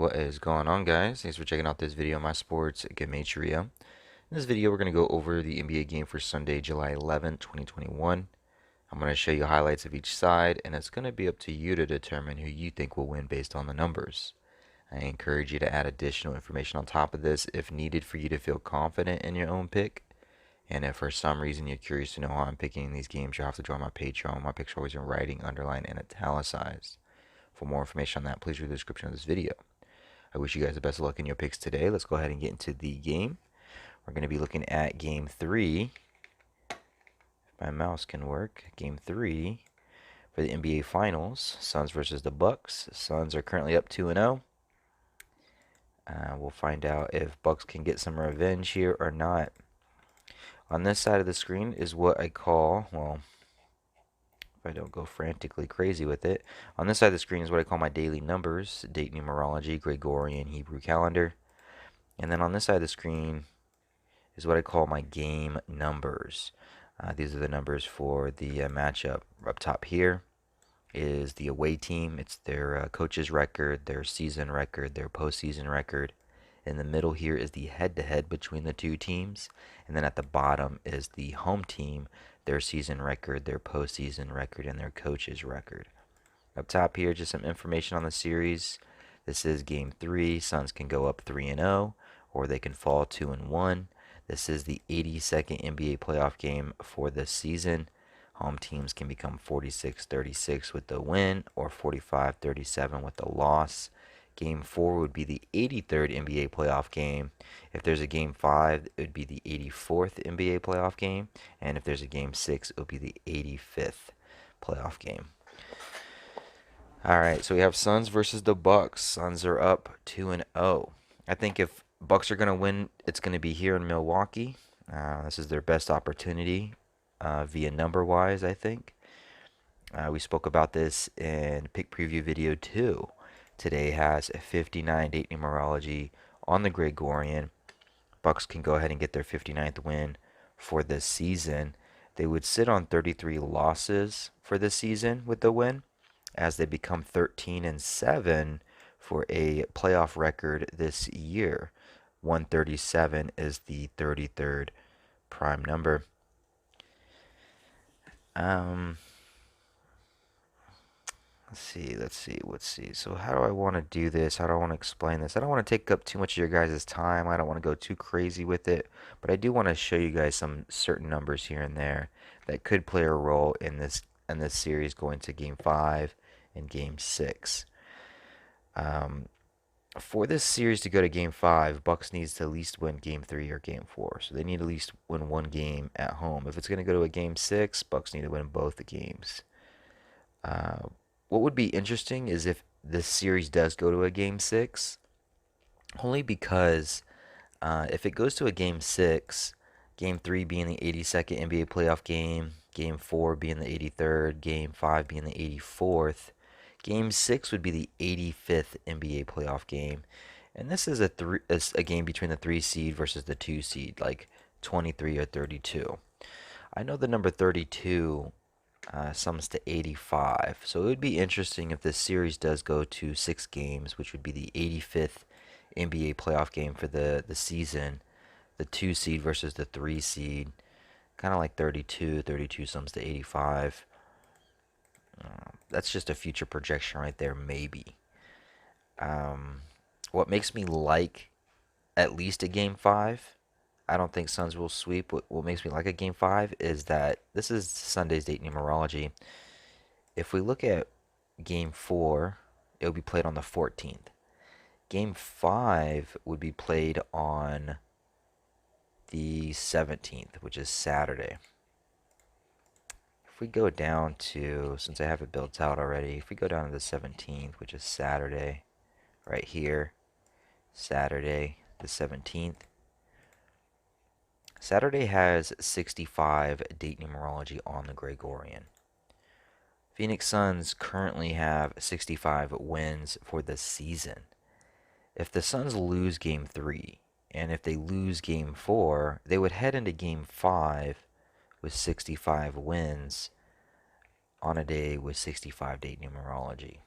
What is going on, guys? Thanks for checking out this video on my sports Gematria. In this video, we're going to go over the NBA game for Sunday, July 11th, 2021. I'm going to show you highlights of each side, and it's going to be up to you to determine who you think will win based on the numbers. I encourage you to add additional information on top of this if needed for you to feel confident in your own pick. And if for some reason you're curious to know how I'm picking these games, you'll have to join my Patreon. My picks are always in writing, underlined, and italicized. For more information on that, please read the description of this video. I wish you guys the best of luck in your picks today. Let's go ahead and get into the game. We're going to be looking at Game 3. If my mouse can work. Game 3 for the NBA Finals. Suns versus the Bucks. Suns are currently up 2-0. We'll find out if Bucks can get some revenge here or not. On this side of the screen is what I call, well, if I don't go frantically crazy with it, on this side of the screen is what I call my daily numbers, date numerology, Gregorian, Hebrew calendar. And then on this side of the screen is what I call my game numbers. These are the numbers for the matchup. Up top here is the away team. It's their coach's record, their season record, their postseason record. In the middle here is the head-to-head between the two teams. And then at the bottom is the home team, their season record, their postseason record, and their coach's record. Up top here, just some information on the series. This is Game 3. Suns can go up 3-0, or they can fall 2-1. This is the 82nd NBA playoff game for this season. Home teams can become 46-36 with the win, or 45-37 with the loss. Game 4 would be the 83rd NBA playoff game. If there's a Game 5, it would be the 84th NBA playoff game. And if there's a Game 6, it would be the 85th playoff game. Alright, so we have Suns versus the Bucks. Suns are up 2-0. I think if Bucks are going to win, it's going to be here in Milwaukee. This is their best opportunity via number-wise, I think. We spoke about this in Pick Preview Video 2. Today has a 59 date numerology on the Gregorian. Bucks can go ahead and get their 59th win for this season. They would sit on 33 losses for this season with the win, as they become 13-7 for a playoff record this year. 137 is the 33rd prime number. Let's see. So how do I want to do this? How do I want to explain this? I don't want to take up too much of your guys' time. I don't want to go too crazy with it. But I do want to show you guys some certain numbers here and there that could play a role in this series going to Game 5 and Game 6. For this series to go to Game 5, Bucks needs to at least win Game 3 or Game 4. So they need to at least win one game at home. If it's going to go to a Game 6, Bucks need to win both the games. What would be interesting is if this series does go to a Game 6, only because if it goes to a Game 6, Game 3 being the 82nd NBA playoff game, Game 4 being the 83rd, Game 5 being the 84th, Game 6 would be the 85th NBA playoff game. And this is a game between the 3 seed versus the 2 seed, like 23 or 32. I know the number 32 sums to 85. So it would be interesting if this series does go to 6 games, which would be the 85th NBA playoff game for the season. The 2 seed versus the 3 seed. Kind of like 32. 32 sums to 85. That's just a future projection right there, maybe. What makes me like at least a Game 5, I don't think Suns will sweep. What makes me like a Game 5 is that this is Sunday's date numerology. If we look at Game 4, it will be played on the 14th. Game 5 would be played on the 17th, which is Saturday. If we go down to, since I have it built out already, if we go down to the 17th, which is Saturday, right here, Saturday the 17th. Saturday has 65 date numerology on the Gregorian. Phoenix Suns currently have 65 wins for the season. If the Suns lose Game 3, and if they lose Game 4, they would head into Game 5 with 65 wins on a day with 65 date numerology.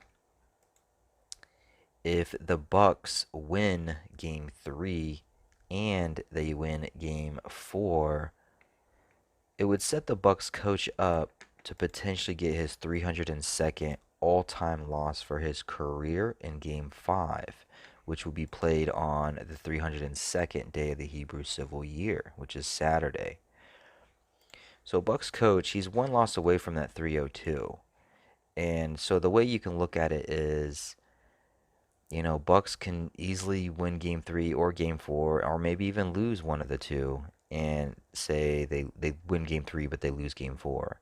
if the Bucks win game 3 and they win game 4, it would set the Bucks coach up to potentially get his 302nd all-time loss for his career in game 5, which will be played on the 302nd day of the Hebrew Civil Year, which is Saturday. So Bucks coach, he's one loss away from that 302. And so the way you can look at it is, Bucks can easily win game 3 or game 4 or maybe even lose one of the two and say they win game 3 but they lose game 4.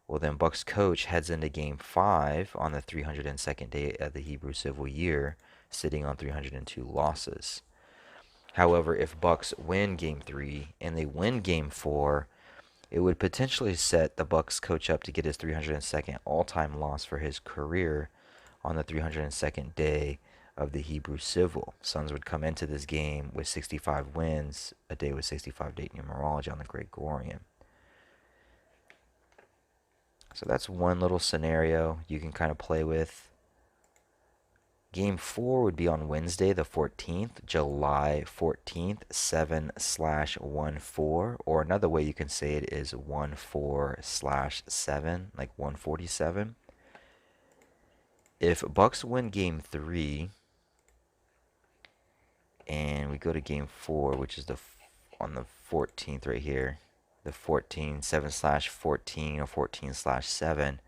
Well, then Bucks coach heads into game 5 on the 302nd day of the Hebrew Civil Year, sitting on 302 losses. However, if Bucks win game 3 and they win game 4, it would potentially set the Bucks coach up to get his 302nd all-time loss for his career on the 302nd day of the Hebrew Civil. Suns would come into this game with 65 wins, a day with 65 date numerology on the Gregorian. So that's one little scenario you can kind of play with. Game 4 would be on Wednesday, the 14th, July 14th, 7/14. Or another way you can say it is 14/7, like 147. If Bucks win game 3 and we go to game 4, which is on the 14th right here, the 14, 7/14 or 14/7.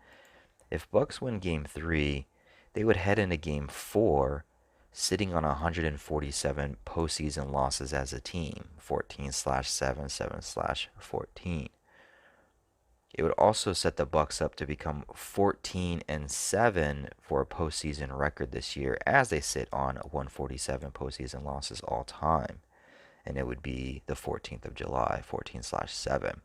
If Bucks win game 3, they would head into game 4 sitting on 147 postseason losses as a team, 14/7, 7/14. It would also set the Bucks up to become 14-7 for a postseason record this year, as they sit on 147 postseason losses all time, and it would be the 14th of July, 14/7.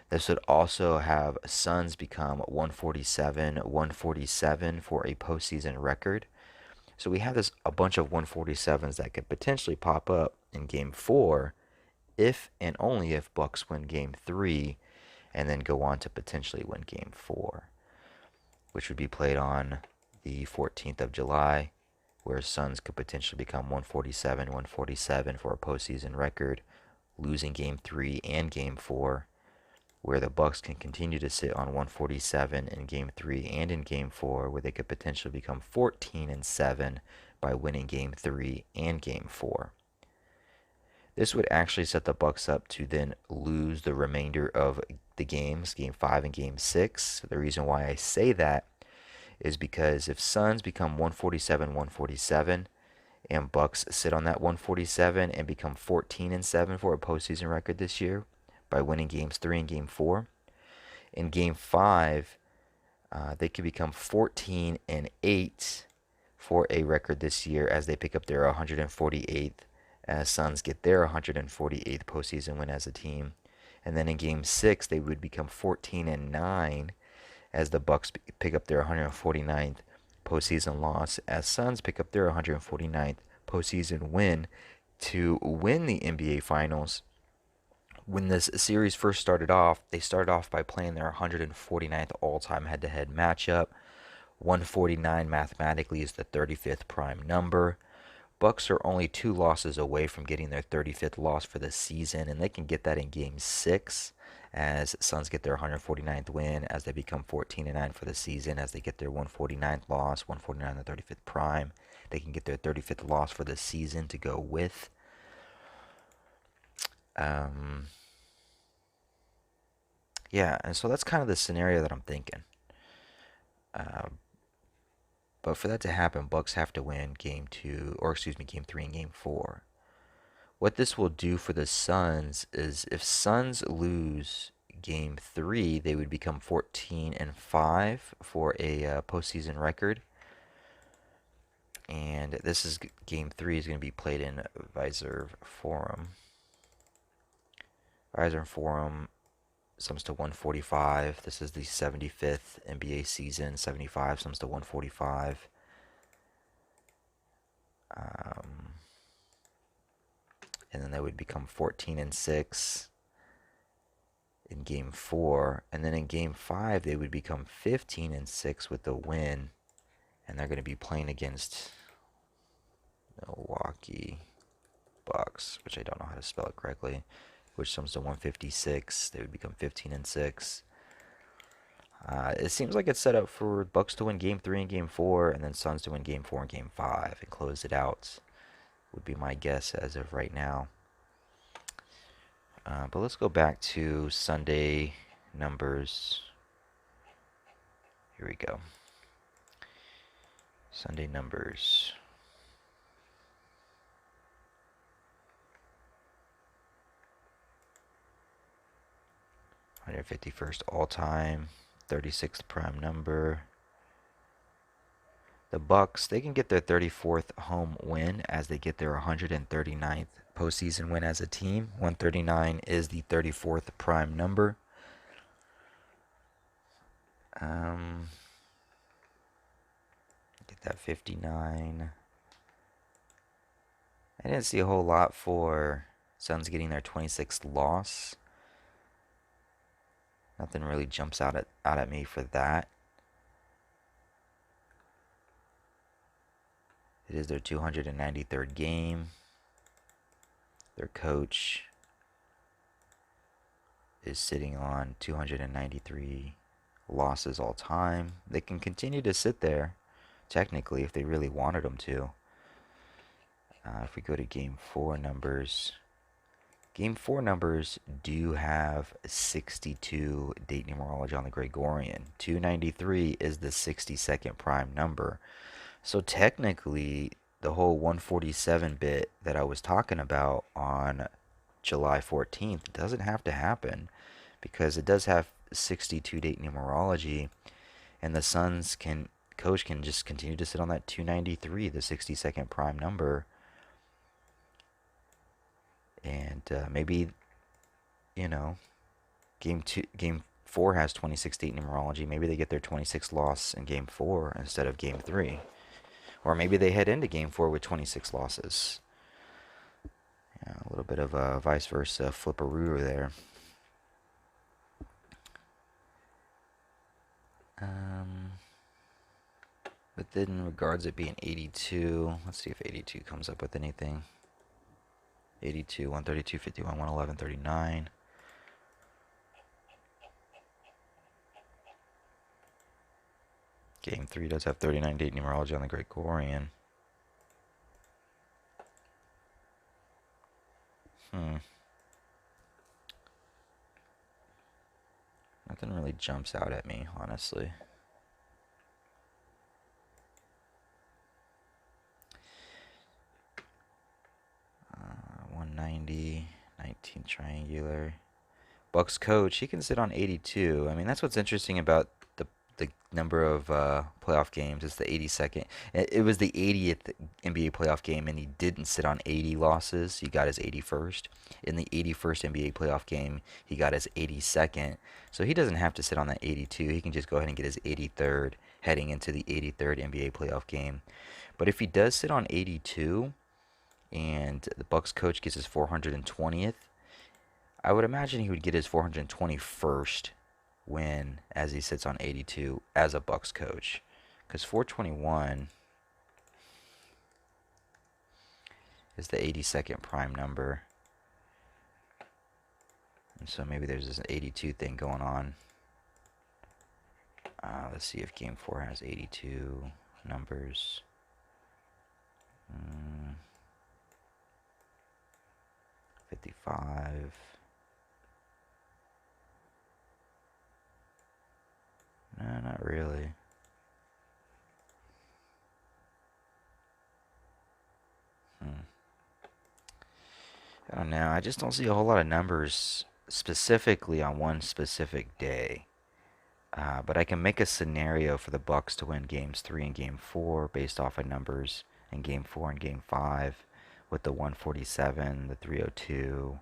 This would also have Suns become 147 for a postseason record. So we have a bunch of 147s that could potentially pop up in game 4 if and only if Bucks win game 3 and then go on to potentially win game 4, which would be played on the 14th of July, where Suns could potentially become 147 for a postseason record, losing game 3 and game 4, where the Bucks can continue to sit on 147 in game 3 and in game 4, where they could potentially become 14-7 by winning game 3 and game 4. This would actually set the Bucks up to then lose the remainder of the games, game 5 and game 6. The reason why I say that is because if Suns become 147 and Bucks sit on that 147 and become 14-7 for a postseason record this year by winning games 3 and game 4, in game 5 they could become 14-8 for a record this year as they pick up their 148th, as Suns get their 148th postseason win as a team. And then in game 6 they would become 14-9 as the Bucks pick up their 149th postseason loss, as Suns pick up their 149th postseason win to win the NBA Finals. When this series first started off, they started off by playing their 149th all-time head-to-head matchup. 149 mathematically is the 35th prime number. Bucks are only 2 losses away from getting their 35th loss for the season, and they can get that in game 6 as Suns get their 149th win, as they become 14-9 for the season, as they get their 149th loss, 149 the 35th prime. They can get their 35th loss for the season to go with. Yeah, and so that's kind of the scenario that I'm thinking. But for that to happen, Bucks have to win game 2, or excuse me, game 3 and game 4. What this will do for the Suns is if Suns lose game 3, they would become 14-5 for a postseason record. And this is game 3 is going to be played in Visor Forum. Visor Forum sums to 145. This is the 75th NBA season. 75 sums to 145. And then they would become 14-6 in game 4. And then in game 5, they would become 15-6 with the win. And they're going to be playing against Milwaukee Bucks, which I don't know how to spell it correctly, which sums to 156. They would become 15-6. It seems like it's set up for Bucks to win Game 3 and Game 4, and then Suns to win Game 4 and Game 5 and close it out. Would be my guess as of right now. But let's go back to Sunday numbers. Here we go. Sunday numbers. 151st all-time, 36th prime number. The Bucks, they can get their 34th home win as they get their 139th postseason win as a team. 139 is the 34th prime number. Get that 59. I didn't see a whole lot for Suns getting their 26th loss. Nothing really jumps out at me for that. It is their 293rd game. Their coach is sitting on 293 losses all time. They can continue to sit there, technically, if they really wanted them to. If we go to Game 4 numbers, Game 4 numbers do have 62 date numerology on the Gregorian. 293 is the 62nd prime number. So technically, the whole 147 bit that I was talking about on July 14th doesn't have to happen because it does have 62 date numerology, and the Suns coach can just continue to sit on that 293, the 62nd prime number. And maybe, game 4 has 26 date numerology. Maybe they get their 26th loss in game 4 instead of game 3. Or maybe they head into game 4 with 26 losses. Yeah, a little bit of a vice versa flipperoo there. But then in regards it being 82, let's see if 82 comes up with anything. 82, 132, 51, 111, 39. Game 3 does have 39 date numerology on the Gregorian. Nothing really jumps out at me, honestly. Uh, 190, 19 triangular. Bucks coach, he can sit on 82. I mean, that's what's interesting about the number of playoff games. It's the 82nd. It was the 80th NBA playoff game, and he didn't sit on 80 losses. He got his 81st. In the 81st NBA playoff game, he got his 82nd. So he doesn't have to sit on that 82. He can just go ahead and get his 83rd heading into the 83rd NBA playoff game. But if he does sit on 82 and the Bucks coach gets his 420th, I would imagine he would get his 421st win as he sits on 82 as a Bucks coach, because 421 is the 82nd prime number, and so maybe there's this 82 thing going on. Let's see if game 4 has 82 numbers. 55. No, not really. I don't know. I just don't see a whole lot of numbers specifically on one specific day. But I can make a scenario for the Bucks to win games 3 and game 4 based off of numbers in game 4 and game 5 with the 147, the 302.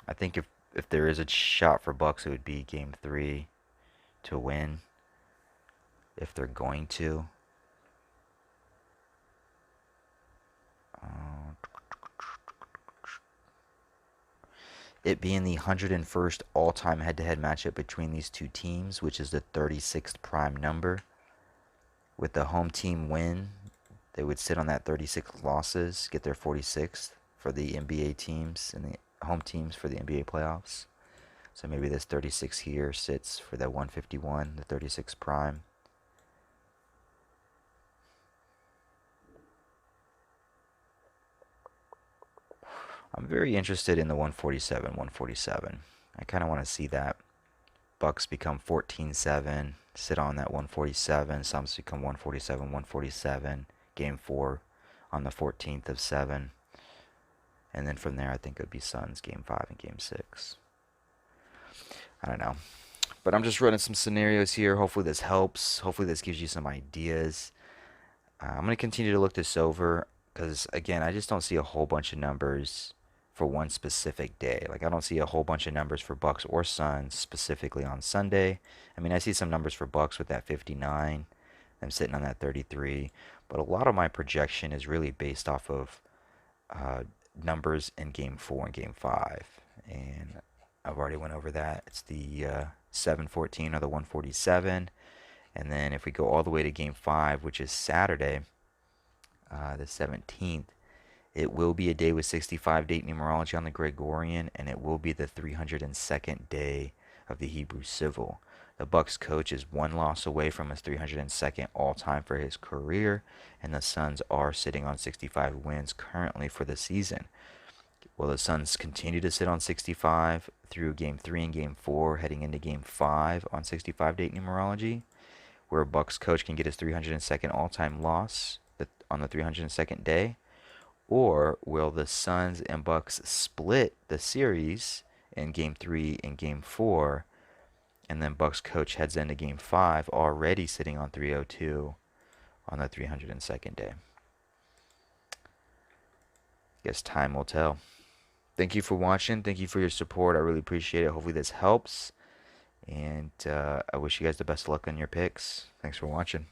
I think if there is a shot for Bucks, it would be game 3 to win if they're going to. It being the 101st all-time head-to-head matchup between these two teams, which is the 36th prime number, with the home team win They would sit on that 36 losses, get their 46th for the NBA teams and the home teams for the NBA playoffs. So maybe this 36 here sits for that 151, the 36 prime. I'm very interested in the 147, 147. I kind of want to see that. Bucks become 14-7, sit on that 147. Suns become 147, 147. Game 4 on the 14th of 7. And then from there, I think it would be Suns Game 5 and Game 6. I don't know. But I'm just running some scenarios here. Hopefully this helps. Hopefully this gives you some ideas. I'm going to continue to look this over because, again, I just don't see a whole bunch of numbers for one specific day. Like, I don't see a whole bunch of numbers for Bucks or Suns specifically on Sunday. I mean, I see some numbers for Bucks with that 59. I'm sitting on that 33. But a lot of my projection is really based off of uh, numbers in Game 4 and Game 5. And I've already went over that. It's the 714 or the 147. And then if we go all the way to Game 5, which is Saturday, the 17th, it will be a day with 65 date numerology on the Gregorian, and it will be the 302nd day of the Hebrew Civil. The Bucks coach is one loss away from his 302nd all-time for his career, and the Suns are sitting on 65 wins currently for the season. Will the Suns continue to sit on 65 through Game 3 and Game 4, heading into Game 5 on 65 date numerology, where a Bucks coach can get his 302nd all-time loss on the 302nd day? Or will the Suns and Bucks split the series in Game 3 and Game 4, and then Bucks coach heads into Game 5 already sitting on 302 on the 302nd day? Guess time will tell. Thank you for watching. Thank you for your support. I really appreciate it. Hopefully this helps. And I wish you guys the best of luck on your picks. Thanks for watching.